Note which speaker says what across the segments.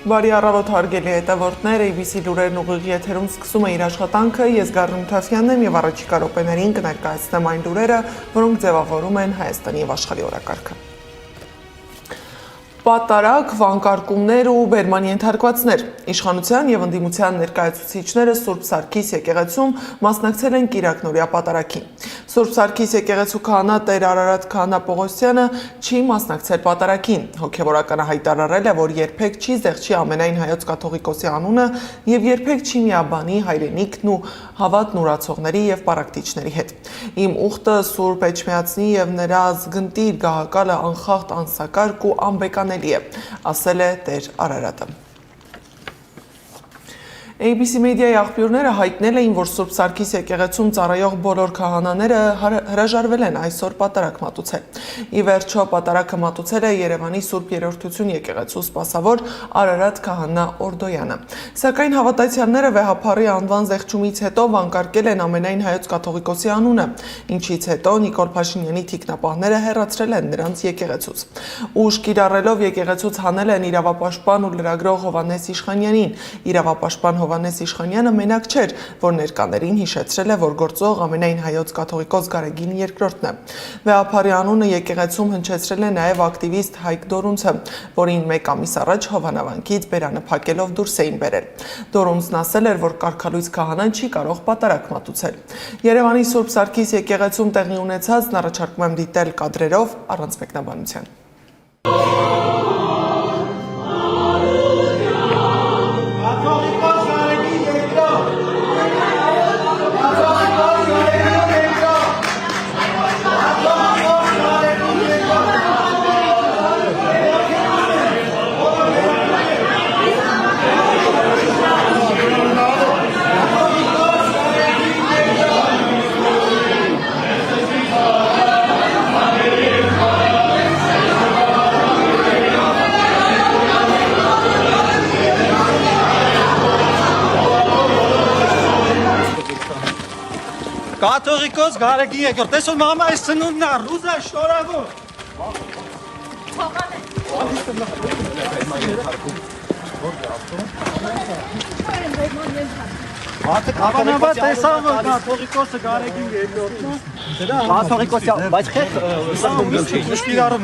Speaker 1: Բարի առավոտ հարգելի հետևորդներ, ABC լուրերն ուղիղ եթերում սկսում է իր աշխատանքը, ես Գառնիկ Թավթյանն եմ եւ առաջիկա րոպեներին կներկայացնեմ այն լուրերը, որոնք ձևավորում են Հայաստանի եւ աշխարհի օրակարգը։ Պատարակ, վանկարկումներ ու բերման ենթարկվածներ։ Իշխանության եւ ընդդիմության ներկայացուցիչները Սուրբ Սարգիս եկեղեցում մասնակցել են Կիրակնորյա պատարակին։ Սուրբ Սարգիս եկեղեցու քահանա Տեր Արարատ քահանա Պողոսյանը չի մասնակցել պատարակին։ Հոգևորականը հայտարարել է, որ երբեք չի զեղչի ամենայն հայոց կաթողիկոսի անունը եւ երբեք չի միաբանի հայրենիքն ու հավատն ուրացողների եւ պարակտիչների հետ։ Իմ ուխտը Սուրբ Էջմիածնի եւ նրա զգնտիր գահակալը անխախտ անսակարկ ու անբեկանելի է, ասել է Տեր Արարատը։ ABC մեդիայի աղբյուրները հայտնել էին, որ Սուրբ Սարգիս եկեղեցում ծառայող բոլոր քահանաները հրաժարվել են այսօր պատարակ մատուցել։ Ի վերջո պատարակը մատուցել է Երևանի Սուրբ Երրորդություն եկեղեցու սպասավոր Արարատ քահանա Օրդոյանը։ Սակայն հավատացյալները վեհափառի անվան զեղչումից հետո վանկարկել են ամենայն հայոց կաթողիկոսի անունը, ինչից հետո Նիկոլ Փաշինյանի թիկնապահները հեռացրել են նրանց եկեղեցուց։ Ուժ կիրառելով եկեղեցուց հանել են իրավապաշտպան ու լրագրող Հովհաննես Իշխանյանին։ Իրավապաշտպան Հովհաննես Իշխանյանը մենակ չէր, որ ներկաներին հիշեցրել է, որ գործող ամենայն հայոց կաթողիկոս Գարեգին II-ն է։ Վեհափառի անունը եկեղեցում հնչեցրել է նաև ակտիվիստ Հայկ Դորունցը, որին 1 ամիս առաջ Հովանավանքից բերանը փակելով դուրս էին բերել։ Դորունցն ասել էր, որ կարգալույց քահանան չի կարող պատարակ մատուցել։ Երևանի Սուրբ Սարգիս եկեղեցում տեղի ունեցածն առաջարկում եմ դիտել կադրերով առանց մեկնաբանության։
Speaker 2: Կաթողիկոս Գարեգին II, տեսո մամա այս ծնունդն է, ռուզա շնորհավոր։ Հավանաբար տեսավ, որ կաթողիկոսը Գարեգին II-ն է։
Speaker 3: Կաթողիկոսի, բայց խեք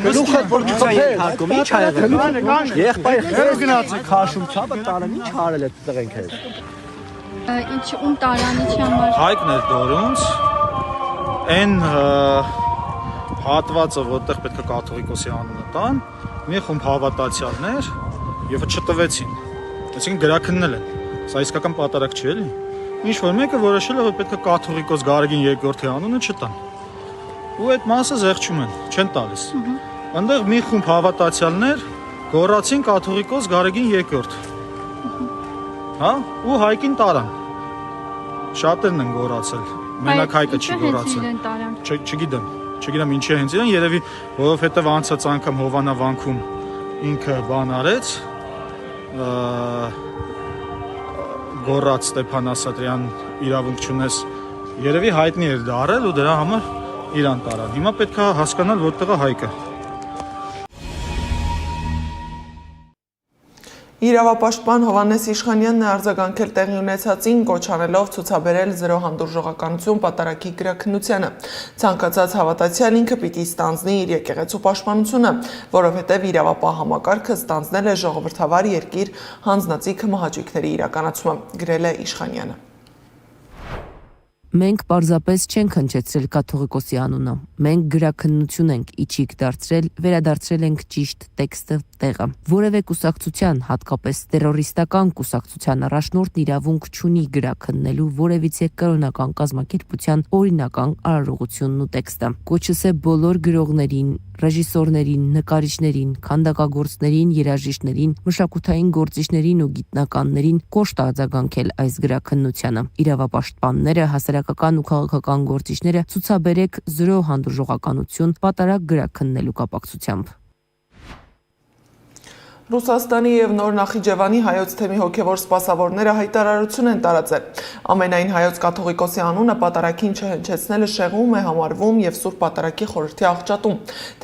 Speaker 3: գլուխը որ գուցե երկարկում, ինչ ա եղել։ Եղբայր գնացի քաշում չափը տալն ինչ արել է տղենք հետ։
Speaker 4: Ինչ ում տարանիչ համար
Speaker 2: Հայկն էր Դորունց, այն հատվածը, որտեղ պետք է կաթողիկոսի անունը տան, մի խումբ հավատացյալներ եւ չտվեցին։ Այսինքն գրաքննել են։ Սա իսկական պատարակ չի էլի։ Ինչ որ մեկը որոշել է, որ պետք է կաթողիկոս Գարեգին II-ի անունը չտան։ Ու այդ մասը զեղչում են, չեն տալիս։ Այնտեղ մի խումբ հավատացյալներ գոռացին կաթողիկոս Գարեգին II։ Հա, ու Հայկին տարան։ Շատերն են գոռացել։ Մենակ Հայկը չի գոռացել։ Չգիտեմ ինչի է հենց իրեն, երևի որովհետև անցած անգամ Հովանավանքում ինքը բան արեց, գոռաց Ստեփան Ասատրյան իրավունք չունես, երևի հայտնի էր դա արել ու դրա համար իրան տարան։ Հիմա պետք է հասկանալ որտեղ է Հայկը։
Speaker 1: Իրավապաշտպան Հովհաննես Իշխանյանն է արձագանքել տեղի ունեցածին, կոչ անելով ցուցաբերել զրո հանդուրժողականություն պատարակի գրաքննությանը։ Ցանկացած հավատացյալ ինքը պիտի ստանձնի իր եկեղեցու պաշտպանությունը, որովհետև իրավապահ համակարգը ստանձնել է ժողովրդավար երկիր հանձնածիկ մահաճույքների իրականացումը, գրել է Իշխանյանը։
Speaker 5: Մենք պարզապես չենք հնչեցրել կաթողիկոսի անունը, մենք գրաքննություն ենք իջիկ դարձրել, վերադարձրել ենք ճիշտ տեքստը տեղը։ Որևէ կուսակցության, հատկապես տերորիստական կուսակցության առաջնորդն իրավունք չունի գրաքննելու որևիցե կրոնական կազմակերպության օրինական արարողությունն ու տեքստը։ Կոչս է բոլոր գրողներին, ռեժիսորներին, նկարիչներին, քանդակագործներին, երաժիշտներին, մշակութային գործիչներին ու գիտնականներին կոշտ արձագանքել այս գրաքննությանը։ Իրավապաշտպանները, հասարակական ու քաղաքական գործիչները ցուցաբերեք զրո հանդուրժողականություն պատարակ գրաքննելու կապակցությամբ։
Speaker 1: Ռուսաստանի եւ Նոր Նախիջևանի հայոց թեմի հոգևոր սպասավորները հայտարարություն են տարածել։ Ամենայն հայոց կաթողիկոսի անունը պատարագին չհնչեցնելը շեղում է համարվում եւ Սուրբ Պատարագի խորհրդի աղճատում։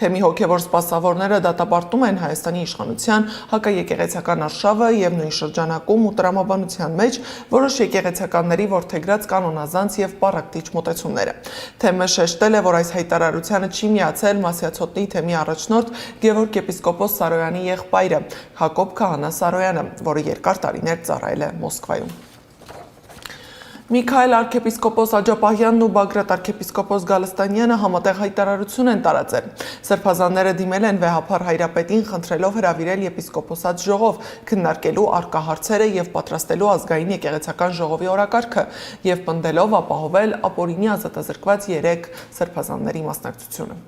Speaker 1: Թեմի հոգեվոր սպասավորները դատապարտում են Հայաստանի իշխանության հակաեկեղեցական արշավը եւ նույն շրջանակում ու տրամաբանության մեջ որոշ եկեղեցականների որդեգրած կանոնազանց եւ պարակտիչ մոտեցումները։ Թեմը շեշտել է, որ այս հայտարարությանը չի միացել Մասյացոտնի թեմի առաջնորդ Գևորգ եպիսկոպոս Սարոյանի եղբայրը Հակոբ Քահանա Սարոյանը, որը երկար տարիներ ծառայել է Մոսկվայում։ Միքայել arczepiskopos Աջապահյանն ու Բագրատ arczepiskopos Գալստանյանը համատեղ հայտարարություն են տարածել։ Սրբազանները դիմել են վեհափառ հայրապետին խնդրելով հրավիրել եպիսկոպոսած ժողով քննարկելու արկա հարցերը եւ պատրաստելու ազգային եկեղեցական ժողովի օրակարգը եւ պնդելով ապահովել ապօրինի ազատազրկված 3 սրբազանների մասնակցությունը։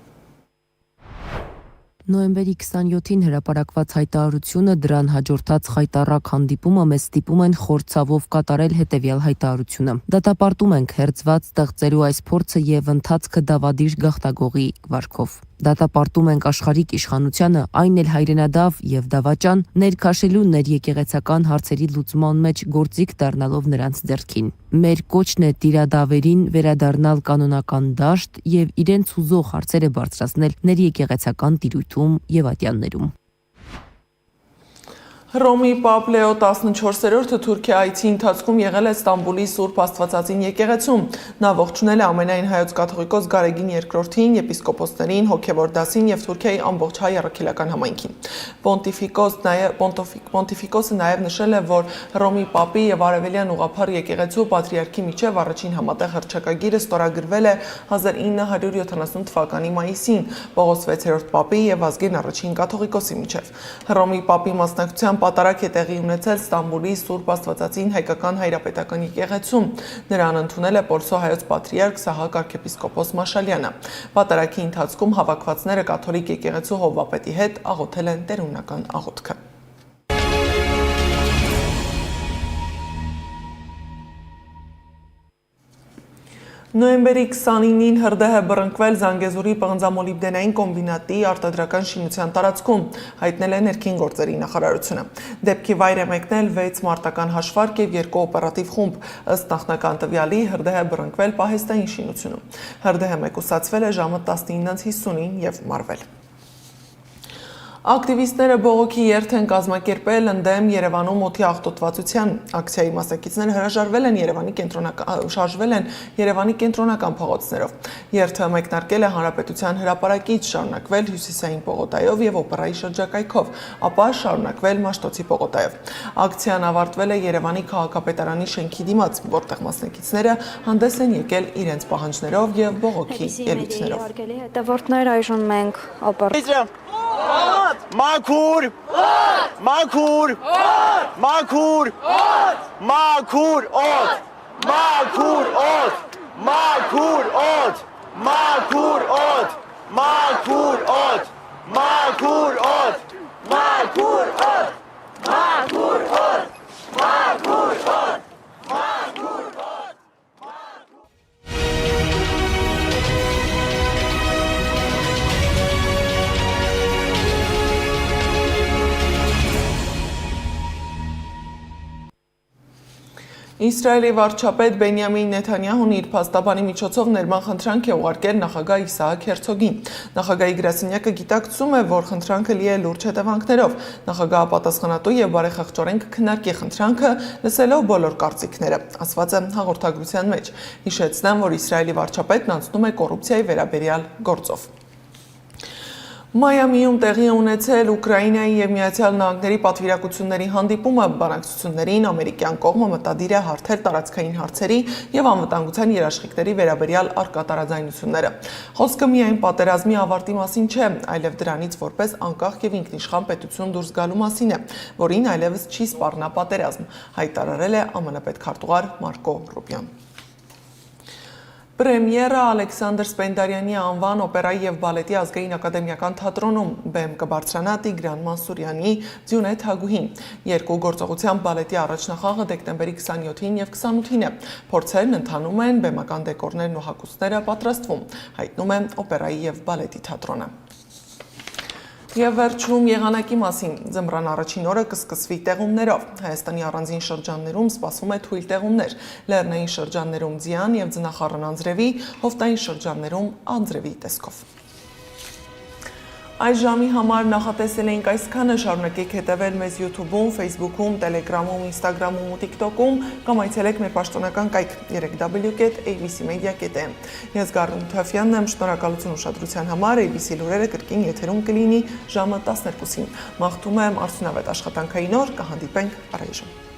Speaker 5: Նոյեմբերի 27-ին հրապարակված հայտարարությունը դրան հաջորդած խայտառակ հանդիպումը մեզ ստիպում են խորցավով կատարել հետևյալ հայտարարությունը։ Դատապարտում ենք հերձված ստեղծելու այս փորձը եւ ընթացքը դավադիր գաղտագողի վարքով։ Դատապարտում ենք աշխարհիկ իշխանությանը, այն էլ հայրենադավ եւ դավաճան, ներքաշելու ներեկեղեցական հարցերի լուծման մեջ գործիք դառնալով նրանց ձեռքին։ Մեր կոչն է տիրադավերին վերադառնալ կանոնական դաշտ եւ իրենց հուզող հարցերը բարձրացնել ներեկեղեցական տիրույթում եւ ատյաններում։
Speaker 1: Հռոմի Պապ Լեո 14-րդը Թուրքիա այցի ընթացքում եղել է Ստամբուլի Սուրբ Աստվածածին եկեղեցում։ Նա ողջունել է ամենայն հայոց կաթողիկոս Գարեգին II-ին, եպիսկոպոսներին, հոգևոր դասին եւ Թուրքիայի ամբողջ հայ առաքելական համայնքին։ Պոնտիֆիկոսը նաեւ նշել է, որ Հռոմի Պապի եւ Արևելյան ուղղափառ եկեղեցու պատրիարքի միջև առաջին համատեղ հռչակագիրը ստորագրվել է 1970 թվականի մայիսին Պողոս 6-րդ Պապի եւ Ազգին առաջին կաթողիկոսի միջև։ Հռոմի Պապի մասնակցությամբ պատարագ է տեղի ունեցել Ստամբուլի Սուրբ Աստվածածին հայկական հայրապետական եկեղեցում։ Նրան ընդունել է Պոլսո հայոց պատրիարք Սահակ arczepiskopos Մաշալյանը։ Պատարագի ընթացքում հավաքվածները կաթոլիկ եկեղեցու հովվապետի հետ աղոթել են տերունական աղոթքը։ Նոյեմբերի 29-ին հրդեհ է բռնկվել Զանգեզուրի պղնձամոլիբդենային կոմբինատի արտադրական շինության տարածքում, հայտնել է ներքին գործերի նախարարությունը։ Դեպքի վայր է մեկնել 6 մարտական հաշվարկ եւ 2 օպերատիվ խումբ, ըստ նախնական տվյալի հրդեհ է բռնկվել պահեստային շինությունում։ Հրդեհը մեկուսացվել է ժամը 19:50-ին եւ մարվել։ Ակտիվիստները բողոքի երթ են կազմակերպել ընդդեմ Երևանում օդի աղտոտվածության։ Ակցիայի մասնակիցները շարժվել են Երևանի կենտրոնական փողոցներով։ Երթը մեկնարկել է Հանրապետության հրապարակից, շարունակվել Հյուսիսային պողոտայով եւ օպերայի շրջակայքով, ապա շարունակվել Մաշտոցի պողոտայով։ Ակցիան ավարտվել է Երևանի քաղաքապետարանի շենքի դիմաց, որտեղ մասնակիցները հանդես են եկել իրենց պահանջներով եւ բողոքի ելույթներով։
Speaker 6: Հետևորդներ այժմ մենք
Speaker 7: Makur! Makur! Makur! Makur! Ot! Makur! Ot! Makur! Ot! Makur! Ot! Makur! Ot! Makur! Ot! Makur! Ot! Makur! Ot! Makur! Ot! Makur! Ot!
Speaker 1: Իսրայելի վարչապետ Բենյամին Նեթանյահուն իր փաստաբանի միջոցով ներման խնդրանք է ուղարկել նախագահ Իսահակ Հերցոգին։ Նախագահի գրասենյակը գիտակցում է, որ խնդրանքը լի է լուրջ հետևանքներով։ Նախագահը պատասխանատու եւ բարեխղճորեն կքննարկի խնդրանքը, լսելով բոլոր կարծիքները, ասված է հաղորդագրության մեջ։ Հիշեցնեմ, որ Իսրայելի վարչապետն անցնում է կոռուպցիայի վերաբերյալ գործով։ Մայամիում տեղի է ունեցել Ուկրաինայի եւ Միացյալ Նահանգների պատվիրակությունների հանդիպումը, բանակցություններին ամերիկյան կողմը մտադիր է հարթել տարածքային հարցերի եւ անվտանգության երաշխիքների վերաբերյալ առկա տարաձայնությունները։ Խոսքը միայն պատերազմի ավարտի մասին չէ, այլև դրանից որպես անկախ եւ ինքնիշխան պետություն դուրս գալու մասին է, որին այլևս չի սպառնա պատերազմ, հայտարարել է ԱՄՆ պետքարտուղար Մարկո Ռուբիոն։ Պրեմիերը Ալեքսանդր Սպենդարյանի անվան օպերայի եւ բալետի ազգային ակադեմիական թատրոնում բեմ կբարձրանա Տիգրան Մանսուրյանի Ձյունեթ Հագուհին։ Երկու գործողությամբ բալետի առաջնախաղը դեկտեմբերի 27-ին եւ 28-ին է։ Փորձերն ընթանում են, բեմական դեկորներն ու հագուստները պատրաստվում, հայտնում է օպերայի եւ բալետի թատրոնը։ Եվ վերջում եղանակի մասին ձմռան առաջին օրը կսկսվի տեղումներով։ Հայաստանի առանձին շրջաններում սպասվում է թույլ տեղումներ, լեռնային շրջաններում ձյան եւ ձնախառն անձրևի, հովտային շրջաններում անձրևի տեսքով։ Այս ժամի համար նախատեսել էինք այսքանը, շարունակեք հետևել մեզ YouTube-ում, Facebook-ում, Telegram-ում, Instagram-ում ու TikTok-ում կամ այցելեք մեր պաշտոնական կայք www.abcmedia.am։ Ես Գառնիկ Թավյանն եմ, շնորհակալություն ուշադրության համար, ABC լուրերը կրկին եթերում կլինի ժամը 12-ին։ Մաղթում եմ արդյունավետ աշխատանքային օր, կհանդիպենք առայժմ։